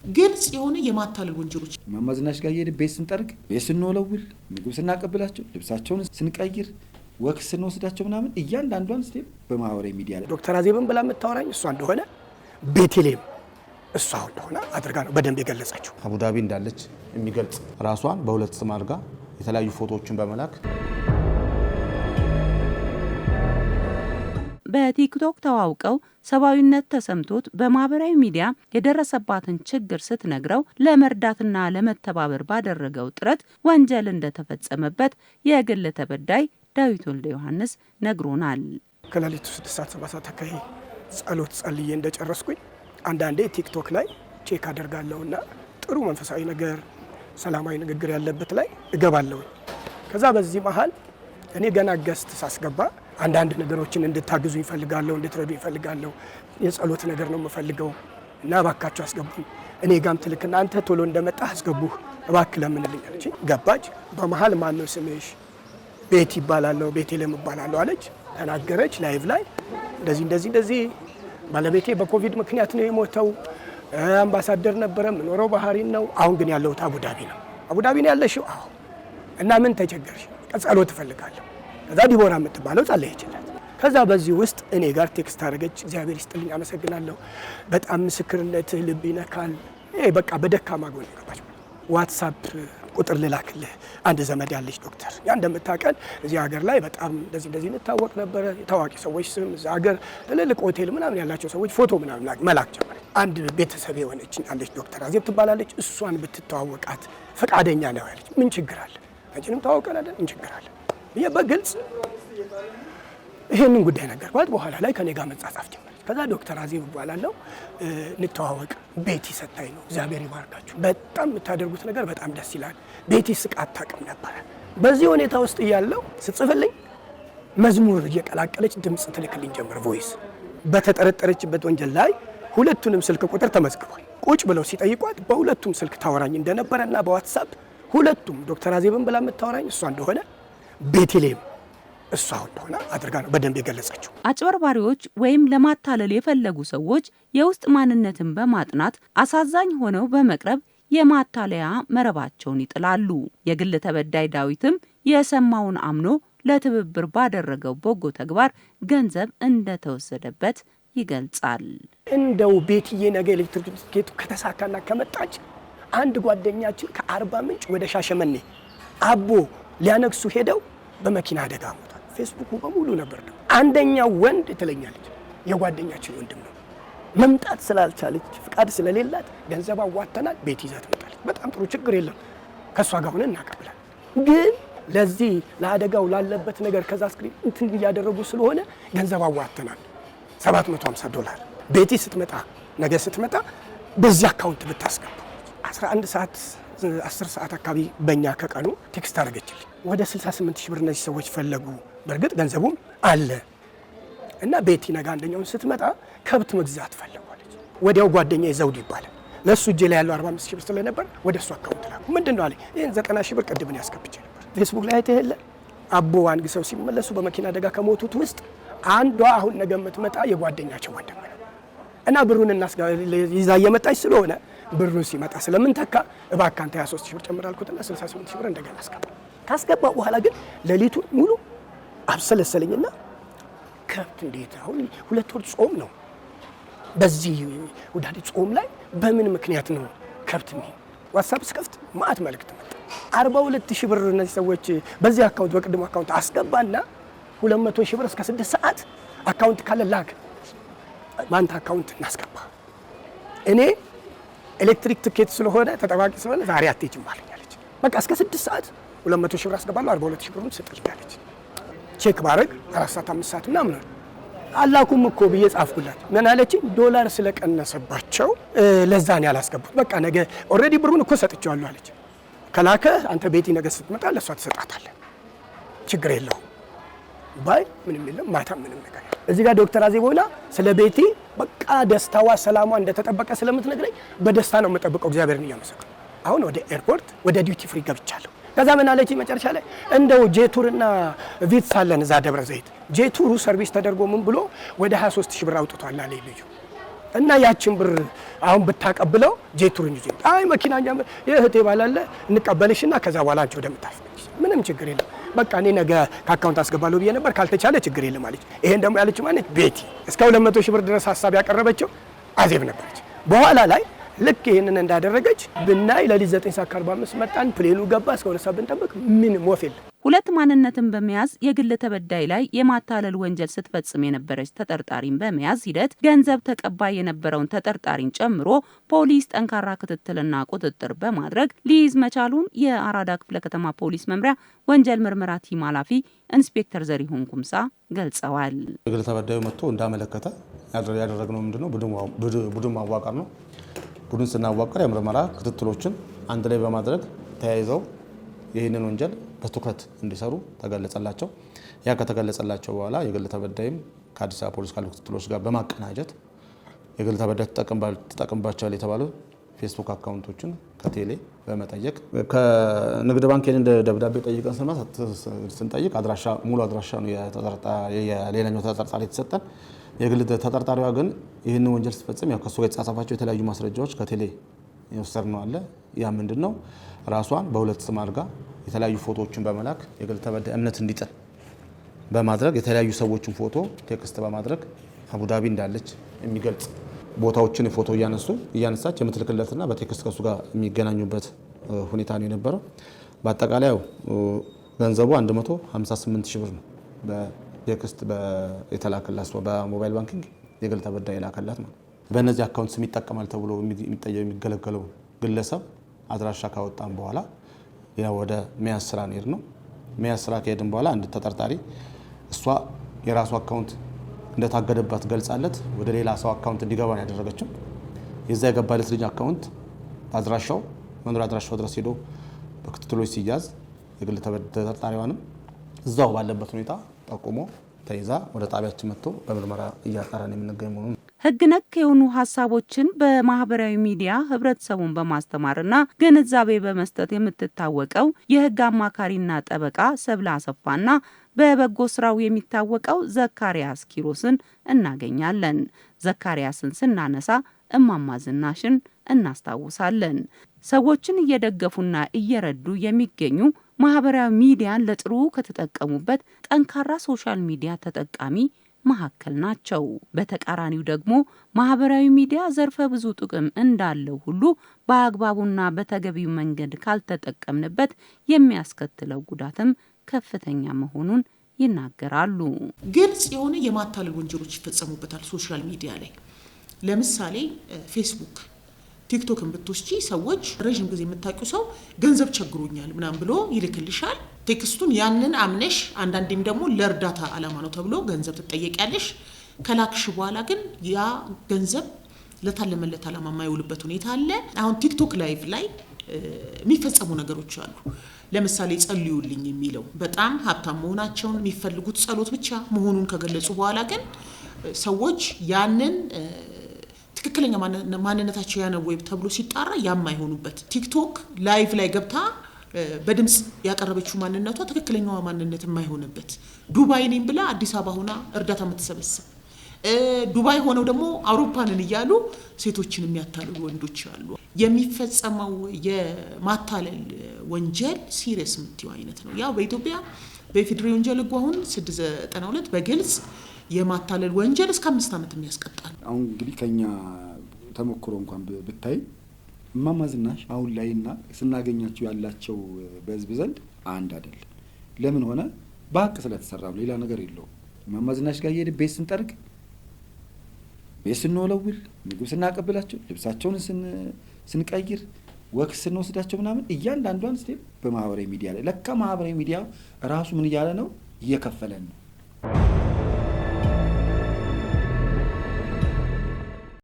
ግልጽ የሆነ የማታለል ወንጀሎች ማማዝናሽ ጋር እየሄድን ቤት ስንጠርግ ቤት ስንወለውል ምግብ ስናቀብላቸው ልብሳቸውን ስንቀይር ወክ ስንወስዳቸው ምናምን እያንዳንዷን ስቴፕ በማህበራዊ ሚዲያ ላይ ዶክተር አዜብን ብላ የምታወራኝ እሷ እንደሆነ ቤቴሌም እሷ እንደሆነ አድርጋ ነው በደንብ የገለጸችው። አቡዳቢ እንዳለች የሚገልጽ ራሷን በሁለት ስም አድርጋ የተለያዩ ፎቶዎችን በመላክ በቲክቶክ ተዋውቀው ሰባዊነት ተሰምቶት በማህበራዊ ሚዲያ የደረሰባትን ችግር ስትነግረው ለመርዳትና ለመተባበር ባደረገው ጥረት ወንጀል እንደተፈጸመበት የግል ተበዳይ ዳዊት ወልደ ዮሐንስ ነግሮናል። ከሌሊቱ 6:07 አካባቢ ጸሎት ጸልዬ እንደጨረስኩኝ አንዳንዴ ቲክቶክ ላይ ቼክ አደርጋለሁና ጥሩ መንፈሳዊ ነገር ሰላማዊ ንግግር ያለበት ላይ እገባለሁ። ከዛ በዚህ መሃል እኔ ገና ገስት ሳስገባ አንዳንድ ነገሮችን እንድታግዙ ይፈልጋለሁ፣ እንድትረዱ ይፈልጋለሁ፣ የጸሎት ነገር ነው የምፈልገው እና እባካችሁ አስገቡኝ። እኔ ጋም ትልክና አንተ ቶሎ እንደመጣ አስገቡህ እባክህ ለምንልኝ አለች። ገባች። በመሃል ማን ነው ስምሽ? ቤት ይባላለሁ፣ ቤቴሌም ይባላለሁ አለች። ተናገረች ላይቭ ላይ እንደዚህ ባለቤቴ በኮቪድ ምክንያት ነው የሞተው። አምባሳደር ነበረ፣ ምኖረው ባህሪን ነው። አሁን ግን ያለሁት አቡዳቢ ነው። አቡዳቢ ነው ያለሽው? አዎ። እና ምን ተቸገርሽ? ጸሎት እፈልጋለሁ። ከዛ ዲቦራ የምትባለው ጸለየችላት። ከዛ በዚህ ውስጥ እኔ ጋር ቴክስት አደረገች። እግዚአብሔር ይስጥልኝ፣ አመሰግናለሁ፣ በጣም ምስክርነትህ ልብ ይነካል። በቃ በደካማ ጎን ገባች። ዋትሳፕ ቁጥር ልላክልህ፣ አንድ ዘመድ ያለች ዶክተር ያ እንደምታውቀን እዚህ ሀገር ላይ በጣም እንደዚህ እንታወቅ ነበረ። የታዋቂ ሰዎች ስም እዚህ ሀገር ትልልቅ ሆቴል ምናምን ያላቸው ሰዎች ፎቶ ምናምን መላክ ጀመረ። አንድ ቤተሰብ የሆነች አለች ዶክተር አዜብ ትባላለች። እሷን ብትተዋወቃት ፈቃደኛ ነው ያለች። ምን ችግር አለ? አንቺንም ታወቀን አይደል? ምን ችግር አለ? በግልጽ ይሄንን ጉዳይ ነገርኳት። በኋላ ላይ ከኔ ጋር መጻጻፍ ጀመረች። ከዛ ዶክተር አዜብ እባላለሁ፣ እንተዋወቅ፣ ቤቲ ሰታይ ነው፣ እግዚአብሔር ይባርካችሁ፣ በጣም የምታደርጉት ነገር በጣም ደስ ይላል። ቤቲ ስቃ አታውቅም ነበረ። በዚህ ሁኔታ ውስጥ እያለሁ ስትጽፍልኝ መዝሙር እየቀላቀለች ድምፅ ትልክልኝ ጀመር። ቮይስ በተጠረጠረችበት ወንጀል ላይ ሁለቱንም ስልክ ቁጥር ተመዝግቧል። ቁጭ ብለው ሲጠይቋት በሁለቱም ስልክ ታወራኝ እንደነበረና በዋትሳፕ ሁለቱም ዶክተር አዜብን ብላ የምታወራኝ እሷ እንደሆነ ቤቴሌም እሷ እንደሆነ አድርጋ ነው በደንብ የገለጸችው። አጭበርባሪዎች ወይም ለማታለል የፈለጉ ሰዎች የውስጥ ማንነትን በማጥናት አሳዛኝ ሆነው በመቅረብ የማታለያ መረባቸውን ይጥላሉ። የግል ተበዳይ ዳዊትም የሰማውን አምኖ ለትብብር ባደረገው በጎ ተግባር ገንዘብ እንደተወሰደበት ይገልጻል። እንደው ቤትዬ ነገ ኤሌክትሪክ ጌቱ ከተሳካና ከመጣች አንድ ጓደኛችን ከአርባ ምንጭ ወደ ሻሸመኔ አቦ ሊያነግሱ ሄደው በመኪና አደጋ ሞቷል። ፌስቡኩ በሙሉ ነበር። አንደኛው ወንድ ትለኛለች የጓደኛችን ወንድም ነው። መምጣት ስላልቻለች ፍቃድ ስለሌላት ገንዘብ አዋተናል፣ ቤት ይዛ ትመጣለች። በጣም ጥሩ፣ ችግር የለም፣ ከእሷ ጋር ሆነን እናቀብላል። ግን ለዚህ ለአደጋው ላለበት ነገር ከዛ ስክሪን እንትን እያደረጉ ስለሆነ ገንዘብ አዋተናል $750። ቤቲ ስትመጣ ነገ ስትመጣ በዚህ አካውንት ብታስገቡ 11 ሰዓት 10 ሰዓት አካባቢ በእኛ ከቀኑ ቴክስት አደረገችልኝ። ወደ 68 ሺህ ብር እነዚህ ሰዎች ፈለጉ። በእርግጥ ገንዘቡም አለ እና ቤቲ ነገ አንደኛውን ስትመጣ ከብት መግዛት ፈለጓለች። ወዲያው ጓደኛዬ ዘውድ ይባላል፣ ለእሱ እጄ ላይ ያለው 45 ሺህ ብር ስለነበር ወደ እሱ አካውንት ላኩ። ምንድን ነው አለኝ፣ ይህን 90 ሺህ ብር ቅድምን ያስገብቼ ነበር። ፌስቡክ ላይ አይተህ የለ አቦ አንግ ሰው ሲመለሱ በመኪና አደጋ ከሞቱት ውስጥ አንዷ አሁን ነገ የምትመጣ የጓደኛቸው ወንድም ነው እና ብሩን ይዛ እየመጣች ስለሆነ ብሩን ሲመጣ ስለምንተካ እባክህ አንተ 23 ሺህ ብር ጨምር አልኩትና 68 ሺህ ብር እንደገና አስገባ። ካስገባ በኋላ ግን ሌሊቱን ሙሉ አብሰለሰለኝና ከብት እንዴት አሁን 2 ወር ጾም ነው። በዚህ ወዳዲ ጾም ላይ በምን ምክንያት ነው ከብት ነው? ዋትስአፕ ስከፍት ማአት መልእክት መጣ። 42 ሺህ ብር እነዚህ ሰዎች በዚህ አካውንት በቅድሙ አካውንት አስገባና 200 ሺህ ብር እስከ 6 ሰዓት አካውንት ካለ ላክ ማንተ አካውንት እናስገባ። እኔ ኤሌክትሪክ ትኬት ስለሆነ ተጠባቂ ስለሆነ ዛሬ አትሄጂም አለኛለች። በቃ እስከ 6 ሰዓት 200 ሺህ ብር አስገባለሁ፣ 42 ሺህ ብሩን ስጥልኛለች። ቼክ ባረግ 4 ሰዓት 5 ሰዓት ምናምን አላኩም እኮ ብዬ ጻፍኩላት። ምን አለችኝ? ዶላር ስለቀነሰባቸው ለዛን ያላስገቡት። በቃ ነገ ኦልሬዲ ብሩን እኮ ሰጥቼዋለሁ አለች። ከላከ አንተ ቤቲ ነገ ስትመጣ ለሷ ትሰጣታለህ፣ ችግር የለውም ባይ ምንም የለም ማታ ምንም ነገር። እዚህ ጋር ዶክተር አዜብ ሆና ስለ ቤቲ በቃ ደስታዋ ሰላሟ እንደተጠበቀ ስለምትነግረኝ በደስታ ነው የምጠብቀው እግዚአብሔርን እያመሰገንኩ። አሁን ወደ ኤርፖርት ወደ ዲዩቲ ፍሪ ገብቻለሁ። ከዛ ምን አለች መጨረሻ ላይ እንደው ጄቱርና ቪትስ አለን እዛ ደብረ ዘይት ጄቱሩ ሰርቪስ ተደርጎ ምን ብሎ ወደ 23 ሺህ ብር አውጥቷል አለኝ ልጁ። እና ያችን ብር አሁን ብታቀብለው ጄቱሩን ይዞ አይ መኪናኛ የእህቴ ባላለ እንቀበልሽና ከዛ በኋላ አንቺ ወደምታስመጭ ምንም ችግር የለም በቃ እኔ ነገ ከአካውንት አስገባለሁ ብዬ ነበር ካልተቻለ ችግር የለም አለች። ይሄን ደግሞ ያለች ማለት ቤቲ እስከ 200 ሺህ ብር ድረስ ሐሳብ ያቀረበችው አዜብ ነበረች። በኋላ ላይ ልክ ይሄንን እንዳደረገች ብናይ ለሊት 9:45 መጣን። ፕሌኑ ገባ። እስከ 2 ሰዓት ብንጠብቅ ምንም ወፍ የለም። ሁለት ማንነትን በመያዝ የግል ተበዳይ ላይ የማታለል ወንጀል ስትፈጽም የነበረች ተጠርጣሪን በመያዝ ሂደት ገንዘብ ተቀባይ የነበረውን ተጠርጣሪን ጨምሮ ፖሊስ ጠንካራ ክትትልና ቁጥጥር በማድረግ ሊይዝ መቻሉን የአራዳ ክፍለ ከተማ ፖሊስ መምሪያ ወንጀል ምርመራ ቲም ኃላፊ ኢንስፔክተር ዘሪሁን ኩምሳ ገልጸዋል። የግል ተበዳዩ መጥቶ እንዳመለከተ ያደረግነው ምንድነው ቡድን ማዋቀር ነው። ቡድን ስናዋቀር የምርመራ ክትትሎችን አንድ ላይ በማድረግ ተያይዘው ይህንን ወንጀል በትኩረት እንዲሰሩ ተገለጸላቸው። ያ ከተገለጸላቸው በኋላ የግል ተበዳይም ከአዲስ አበባ ፖሊስ ካሉ ክትትሎች ጋር በማቀናጀት የግል ተበዳይ ተጠቅምባቸዋል የተባሉ ፌስቡክ አካውንቶችን ከቴሌ በመጠየቅ ከንግድ ባንክ ይህን ደብዳቤ ጠይቀን ስንጠይቅ ሙሉ አድራሻ ነው የሌላኛው ተጠርጣሪ የተሰጠን። የግል ተጠርጣሪዋ ግን ይህንን ወንጀል ስትፈጽም ያው ከሱ ጋር የተጻጻፋቸው የተለያዩ ማስረጃዎች ከቴሌ የወሰድነው አለ። ያ ምንድነው ራሷን በሁለት ስም አድርጋ የተለያዩ ፎቶዎችን በመላክ የግል ተበዳይ እምነት እንዲጥል በማድረግ የተለያዩ ሰዎችን ፎቶ ቴክስት በማድረግ አቡዳቢ እንዳለች የሚገልጽ ቦታዎችን ፎቶ እያነሳች የምትልክለትና በቴክስት ከሱ ጋር የሚገናኙበት ሁኔታ ነው የነበረው። በአጠቃላይ ገንዘቡ 158 ሺህ ብር ነው በቴክስት የተላከላት በሞባይል ባንኪንግ የግል ተበዳይ የላከላት ማለት። በእነዚህ አካውንት ስም ይጠቀማል ተብሎ የሚገለገለው ግለሰብ አድራሻ ካወጣን በኋላ ያ ወደ መያዝ ስራ ነው ነው። መያዝ ስራ ከሄድን በኋላ አንድ ተጠርጣሪ እሷ የራሱ አካውንት እንደታገደባት ገልጻለት ወደ ሌላ ሰው አካውንት እንዲገባ ነው ያደረገችው። የዛ የገባለት ልጅ አካውንት አድራሻው መኖሪያ አድራሻው ድረስ ሄዶ በክትትሎች ሲያዝ የግል ተጠርጣሪዋንም እዛው ባለበት ሁኔታ ጠቁሞ ተይዛ ወደ ጣቢያችን መጥቶ በምርመራ እያጣራን የምንገኝ መሆኑን ህግ ነክ የሆኑ ሀሳቦችን በማህበራዊ ሚዲያ ህብረተሰቡን በማስተማርና ግንዛቤ በመስጠት የምትታወቀው የህግ አማካሪና ጠበቃ ሰብለ አሰፋና በበጎ ስራው የሚታወቀው ዘካሪያስ ኪሮስን እናገኛለን። ዘካሪያስን ስናነሳ እማማ ዝናሽን እናስታውሳለን። ሰዎችን እየደገፉና እየረዱ የሚገኙ ማህበራዊ ሚዲያን ለጥሩ ከተጠቀሙበት ጠንካራ ሶሻል ሚዲያ ተጠቃሚ መሀከል ናቸው። በተቃራኒው ደግሞ ማህበራዊ ሚዲያ ዘርፈ ብዙ ጥቅም እንዳለው ሁሉ በአግባቡና በተገቢው መንገድ ካልተጠቀምንበት የሚያስከትለው ጉዳትም ከፍተኛ መሆኑን ይናገራሉ። ግልጽ የሆነ የማታለል ወንጀሎች ይፈጸሙበታል ሶሻል ሚዲያ ላይ። ለምሳሌ ፌስቡክ፣ ቲክቶክን ብትወስጂ ሰዎች ረጅም ጊዜ የምታውቂው ሰው ገንዘብ ቸግሮኛል ምናምን ብሎ ይልክልሻል። ቴክስቱን ያንን አምነሽ አንዳንዴም ደግሞ ለእርዳታ ዓላማ ነው ተብሎ ገንዘብ ትጠየቂያለሽ። ከላክሽ በኋላ ግን ያ ገንዘብ ለታለመለት ዓላማ የማይውልበት ሁኔታ አለ። አሁን ቲክቶክ ላይቭ ላይ የሚፈጸሙ ነገሮች አሉ። ለምሳሌ ጸልዩልኝ የሚለው በጣም ሀብታም መሆናቸውን የሚፈልጉት ጸሎት ብቻ መሆኑን ከገለጹ በኋላ ግን ሰዎች ያንን ትክክለኛ ማንነታቸው ያነው ወይ ተብሎ ሲጣራ ያማይሆኑበት ቲክቶክ ላይቭ ላይ ገብታ በድምጽ ያቀረበችው ማንነቷ ትክክለኛዋ ማንነት የማይሆንበት ዱባይ ነኝ ብላ አዲስ አበባ ሆና እርዳታ የምትሰበስብ ዱባይ ሆነው ደግሞ አውሮፓንን እያሉ ሴቶችን የሚያታልሉ ወንዶች አሉ። የሚፈጸመው የማታለል ወንጀል ሲሪየስ የምትይው አይነት ነው። ያው በኢትዮጵያ በፌዴራል ወንጀል ሕግ አሁን 692 በግልጽ የማታለል ወንጀል እስከ 5 ዓመት የሚያስቀጣል። አሁን እንግዲህ ከኛ ተሞክሮ እንኳን ብታይ እማማ ዝናሽ አሁን ላይና ስናገኛቸው ያላቸው በህዝብ ዘንድ አንድ አይደለም። ለምን ሆነ? በሀቅ ስለተሰራ ነው። ሌላ ነገር የለውም። እማማ ዝናሽ ጋር እየሄድን ቤት ስንጠርግ፣ ቤት ስንወለውል፣ ምግብ ስናቀብላቸው፣ ልብሳቸውን ስንቀይር፣ ወክ ስንወስዳቸው ምናምን እያንዳንዷን ስቴፕ በማህበራዊ ሚዲያ ላይ ለካ ማህበራዊ ሚዲያ ራሱ ምን እያለ ነው? እየከፈለን ነው።